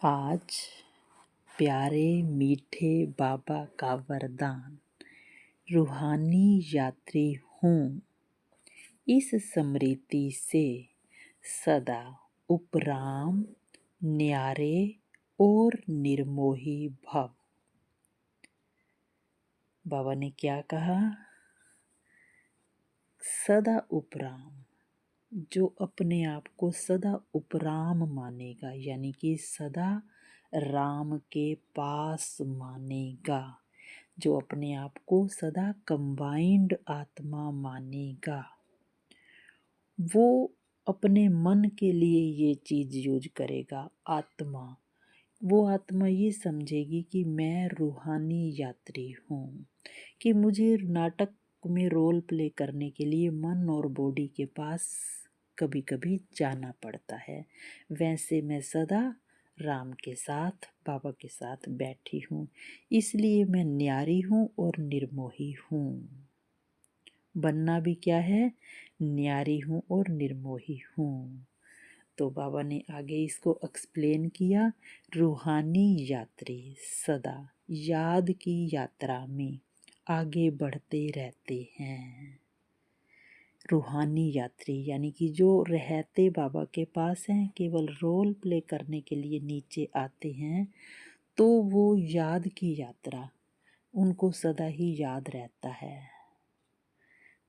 आज प्यारे मीठे बाबा का वरदान, रूहानी यात्री हूँ, इस स्मृति से सदा उपराम, न्यारे और निर्मोही भव। बाबा ने क्या कहा? सदा उपराम, जो अपने आप को सदा उपराम मानेगा, यानी कि सदा राम के पास मानेगा, जो अपने आप को सदा कंबाइंड आत्मा मानेगा, वो अपने मन के लिए ये चीज़ यूज करेगा। वो आत्मा ये समझेगी कि मैं रूहानी यात्री हूँ, कि मुझे नाटक में रोल प्ले करने के लिए मन और बॉडी के पास कभी कभी जाना पड़ता है। वैसे मैं सदा राम के साथ, बाबा के साथ बैठी हूँ, इसलिए मैं न्यारी हूँ और निर्मोही हूँ। बनना भी क्या है? न्यारी हूँ और निर्मोही हूँ। तो बाबा ने आगे इसको एक्सप्लेन किया। रूहानी यात्री सदा याद की यात्रा में आगे बढ़ते रहते हैं। रूहानी यात्री यानी कि जो रहते बाबा के पास हैं, केवल रोल प्ले करने के लिए नीचे आते हैं, तो वो याद की यात्रा उनको सदा ही याद रहता है,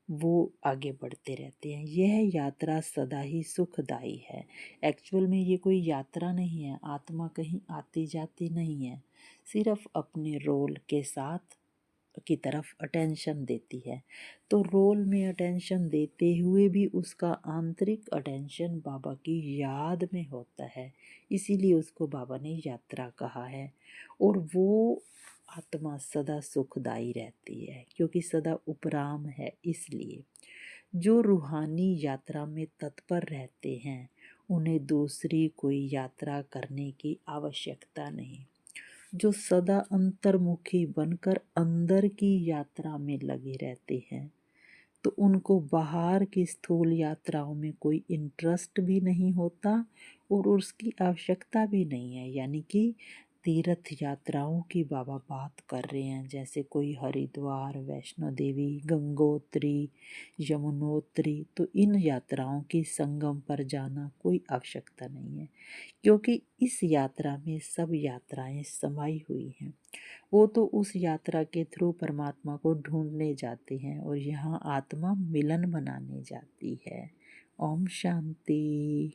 वो आगे बढ़ते रहते हैं। यह यात्रा सदा ही सुखदाई है। एक्चुअल में ये कोई यात्रा नहीं है, आत्मा कहीं आती जाती नहीं है, सिर्फ अपने रोल के साथ की तरफ अटेंशन देती है। तो रोल में अटेंशन देते हुए भी उसका आंतरिक अटेंशन बाबा की याद में होता है, इसीलिए उसको बाबा ने यात्रा कहा है। और वो आत्मा सदा सुखदाई रहती है, क्योंकि सदा उपराम है। इसलिए जो रूहानी यात्रा में तत्पर रहते हैं, उन्हें दूसरी कोई यात्रा करने की आवश्यकता नहीं। जो सदा अंतर्मुखी बनकर अंदर की यात्रा में लगे रहते हैं, तो उनको बाहर की स्थूल यात्राओं में कोई इंटरेस्ट भी नहीं होता और उसकी आवश्यकता भी नहीं है। यानी कि तीर्थ यात्राओं की बाबा बात कर रहे हैं, जैसे कोई हरिद्वार, वैष्णो देवी, गंगोत्री, यमुनोत्री। तो इन यात्राओं की संगम पर जाना कोई आवश्यकता नहीं है, क्योंकि इस यात्रा में सब यात्राएं समाई हुई हैं। वो तो उस यात्रा के थ्रू परमात्मा को ढूंढने जाते हैं और यहाँ आत्मा मिलन बनाने जाती है। ओम शांति।